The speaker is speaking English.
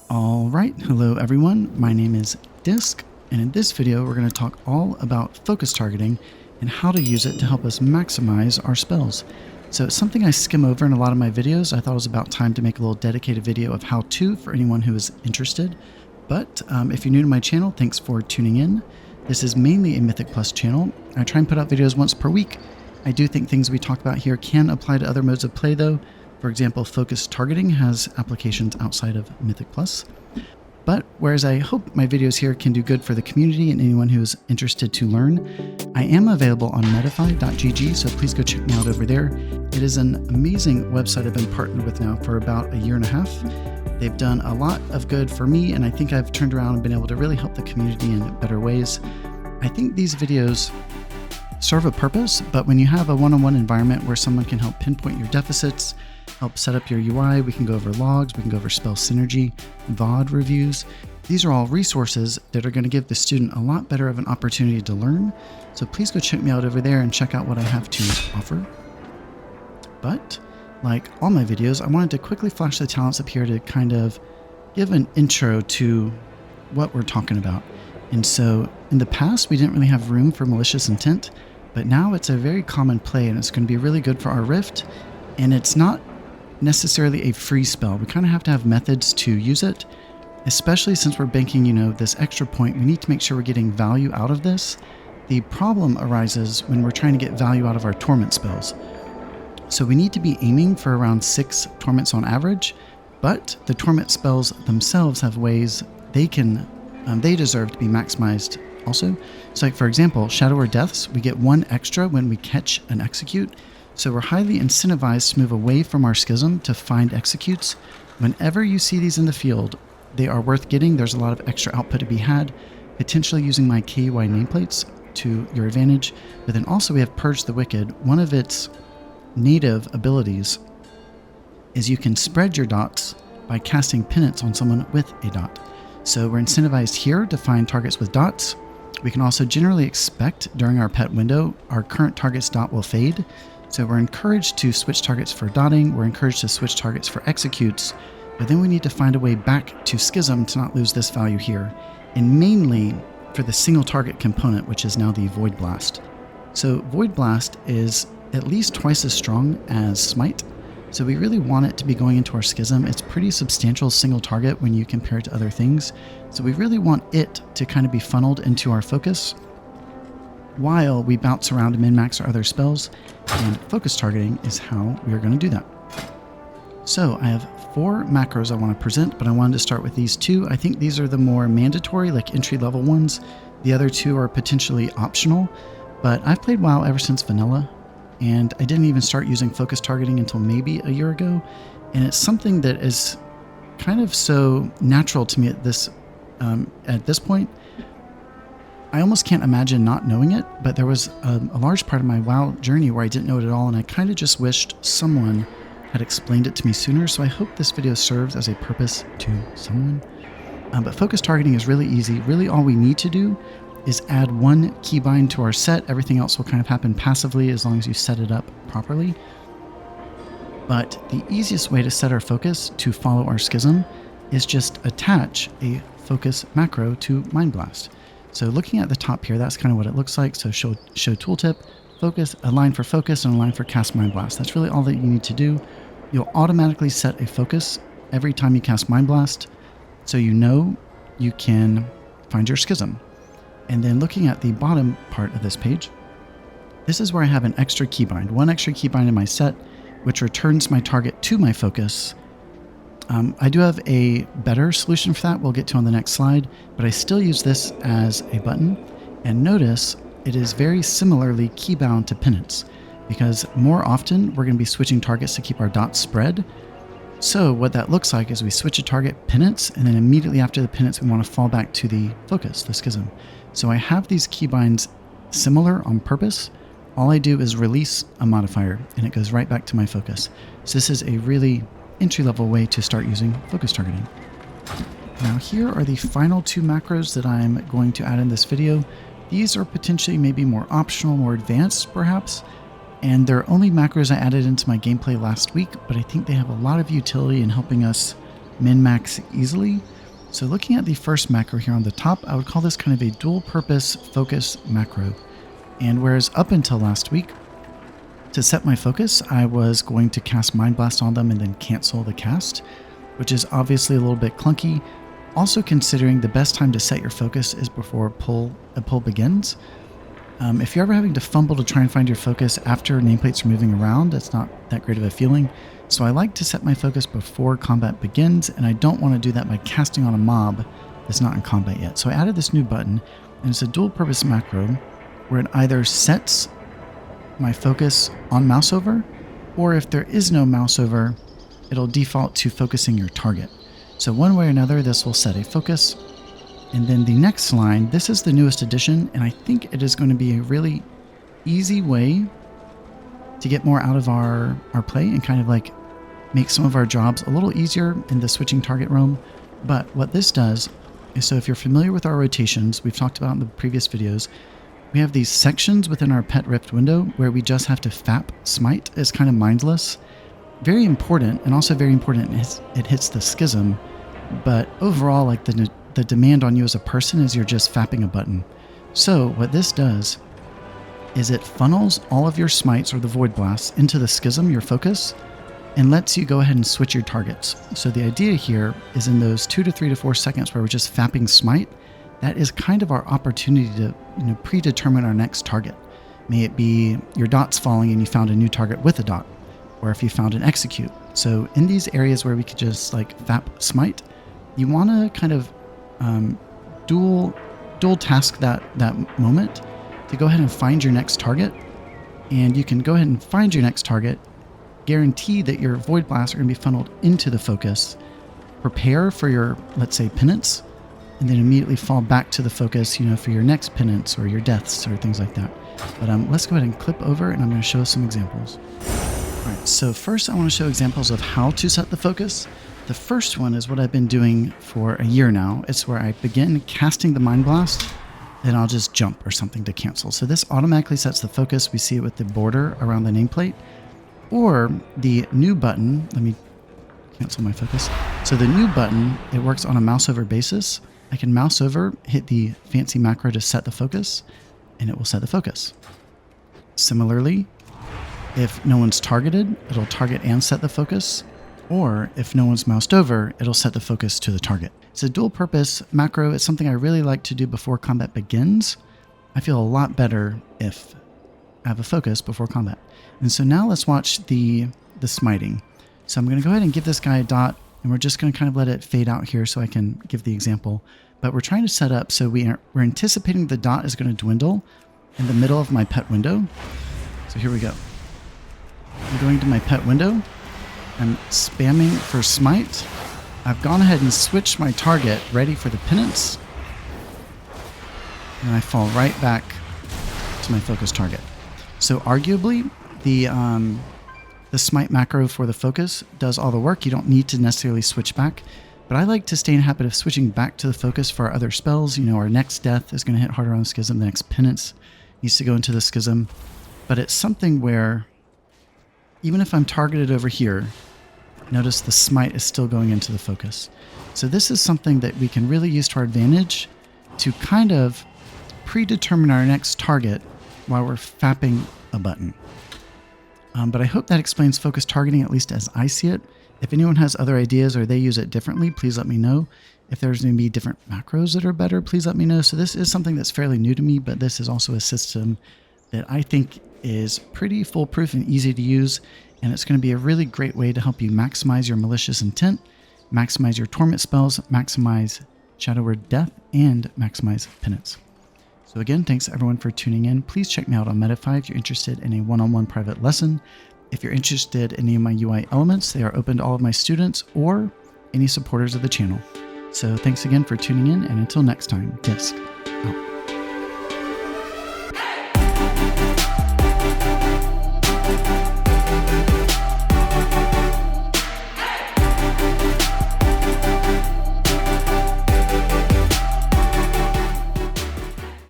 All right, hello everyone, my name is Disc, and in this video we're going to talk all about focus targeting and how to use it to help us maximize our spells. So it's something I skim over in a lot of my videos. I thought it was about time to make a little dedicated video of how to for anyone who is interested. But if you're new to my channel, thanks for tuning in. This is mainly a Mythic Plus channel. I try and put out videos once per week. I do think things we talk about here can apply to other modes of play though. For example, focus targeting has applications outside of Mythic Plus. But whereas I hope my videos here can do good for the community and anyone who is interested to learn, I am available on metafy.gg, so please go check me out over there. It is an amazing website I've been partnered with now for about a year and a half. They've done a lot of good for me, and I think I've turned around and been able to really help the community in better ways. I think these videos serve a purpose, but when you have a one-on-one environment where someone can help pinpoint your deficits, help set up your UI, we can go over logs, we can go over spell synergy, VOD reviews. These are all resources that are going to give the student a lot better of an opportunity to learn. So please go check me out over there and check out what I have to offer. But like all my videos, I wanted to quickly flash the talents up here to kind of give an intro to what we're talking about. And so in the past, we didn't really have room for malicious intent, but now it's a very common play and it's going to be really good for our Rift. And it's not necessarily a free spell. We kind of have to have methods to use it, especially since we're banking, this extra point. We need to make sure we're getting value out of this. The problem arises when we're trying to get value out of our torment spells. So we need to be aiming for around 6 torments on average, but the torment spells themselves have ways they deserve to be maximized also. So like for example, Shadow or Deaths, we get 1 extra when we catch an execute. So we're highly incentivized to move away from our Schism to find executes. Whenever you see these in the field, they are worth getting. There's a lot of extra output to be had, potentially using my KUI nameplates to your advantage. But then also we have Purge the Wicked. One of its native abilities is you can spread your dots by casting penance on someone with a dot. So we're incentivized here to find targets with dots. We can also generally expect during our pet window, our current target's dot will fade. So we're encouraged to switch targets for dotting, we're encouraged to switch targets for executes, but then we need to find a way back to Schism to not lose this value here, and mainly for the single target component, which is now the Void Blast. So Void Blast is at least twice as strong as Smite, so we really want it to be going into our Schism. It's pretty substantial single target when you compare it to other things, so we really want it to kind of be funneled into our focus, while we bounce around to min-max our other spells, and focus targeting is how we are going to do that. So I have 4 macros I want to present, but I wanted to start with these 2. I think these are the more mandatory, like entry-level ones. The other 2 are potentially optional, but I've played WoW ever since vanilla, and I didn't even start using focus targeting until maybe a year ago, and it's something that is kind of so natural to me at this point. I almost can't imagine not knowing it, but there was a large part of my WoW journey where I didn't know it at all, and I kind of just wished someone had explained it to me sooner, so I hope this video serves as a purpose to someone. But focus targeting is really easy. Really all we need to do is add 1 keybind to our set. Everything else will kind of happen passively as long as you set it up properly. But the easiest way to set our focus to follow our Schism is just attach a focus macro to Mind Blast. So looking at the top here, that's kind of what it looks like. So show tooltip, focus, a line for focus, and a line for cast Mind Blast. That's really all that you need to do. You'll automatically set a focus every time you cast Mind Blast, so you know you can find your Schism. And then looking at the bottom part of this page, this is where I have an extra keybind, 1 extra keybind in my set, which returns my target to my focus. I do have a better solution for that we'll get to on the next slide, but I still use this as a button. And notice it is very similarly keybound to penance, because more often we're going to be switching targets to keep our dots spread. So what that looks like is we switch a target penance, and then immediately after the penance we want to fall back to the focus, the Schism. So I have these keybinds similar on purpose. All I do is release a modifier and it goes right back to my focus. So this is a really entry-level way to start using focus targeting. Now here are the final 2 macros that I'm going to add in this video. These are potentially maybe more optional, more advanced perhaps, and they're only macros I added into my gameplay last week, but I think they have a lot of utility in helping us min-max easily. So looking at the first macro here on the top, I would call this kind of a dual purpose focus macro. And whereas up until last week, to set my focus, I was going to cast Mind Blast on them and then cancel the cast, which is obviously a little bit clunky. Also considering the best time to set your focus is before a pull begins. If you're ever having to fumble to try and find your focus after nameplates are moving around, that's not that great of a feeling. So I like to set my focus before combat begins, and I don't want to do that by casting on a mob that's not in combat yet. So I added this new button, and it's a dual purpose macro where it either sets my focus on mouse over, or if there is no mouse over, it'll default to focusing your target. So one way or another, this will set a focus. And then the next line, this is the newest addition, and I think it is going to be a really easy way to get more out of our play and kind of like make some of our jobs a little easier in the switching target realm. But what this does is, so if you're familiar with our rotations, we've talked about in the previous videos, we have these sections within our pet rift window where we just have to FAP smite. It's kind of mindless. Very important, and also very important is it hits the Schism, but overall, like the demand on you as a person is you're just fapping a button. So what this does is it funnels all of your smites or the void blasts into the Schism, your focus, and lets you go ahead and switch your targets. So the idea here is in those 2 to 3 to 4 seconds where we're just fapping smite, that is kind of our opportunity to predetermine our next target. May it be your dot's falling and you found a new target with a dot, or if you found an execute. So in these areas where we could just like fap smite, you want to kind of dual task that moment to go ahead and find your next target. And you can go ahead and find your next target, guarantee that your void blasts are going to be funneled into the focus, prepare for your, let's say, penance, and then immediately fall back to the focus, for your next penance or your deaths or things like that. But let's go ahead and clip over, and I'm going to show some examples. All right, so first I want to show examples of how to set the focus. The first one is what I've been doing for a year now. It's where I begin casting the Mind Blast, then I'll just jump or something to cancel. So this automatically sets the focus. We see it with the border around the nameplate. Or the new button, let me cancel my focus. So the new button, it works on a mouse over basis. I can mouse over, hit the fancy macro to set the focus, and it will set the focus. Similarly, if no one's targeted, it'll target and set the focus. Or if no one's moused over, it'll set the focus to the target. It's a dual purpose macro. It's something I really like to do before combat begins. I feel a lot better if I have a focus before combat. And so now let's watch the smiting. So I'm going to go ahead and give this guy a dot, and we're just going to kind of let it fade out here so I can give the example. But we're trying to set up so we're anticipating the dot is going to dwindle in the middle of my pet window. So here we go. I'm going to my pet window. I'm spamming for smite. I've gone ahead and switched my target, ready for the penance. And I fall right back to my focus target. So arguably, the smite macro for the focus does all the work. You don't need to necessarily switch back. But I like to stay in the habit of switching back to the focus for our other spells. Our next death is going to hit harder on the Schism. The next penance needs to go into the Schism. But it's something where, even if I'm targeted over here, notice the smite is still going into the focus. So this is something that we can really use to our advantage to kind of predetermine our next target while we're fapping a button. But I hope that explains focus targeting, at least as I see it. If anyone has other ideas or they use it differently, please let me know. If there's going to be different macros that are better, please let me know. So this is something that's fairly new to me, but this is also a system that I think is pretty foolproof and easy to use. And it's going to be a really great way to help you maximize your malicious intent, maximize your torment spells, maximize Shadow Word Death, and maximize penance. So again, thanks everyone for tuning in. Please check me out on Metafy if you're interested in a one-on-one private lesson. If you're interested in any of my UI elements, they are open to all of my students or any supporters of the channel. So thanks again for tuning in, and until next time, Disc.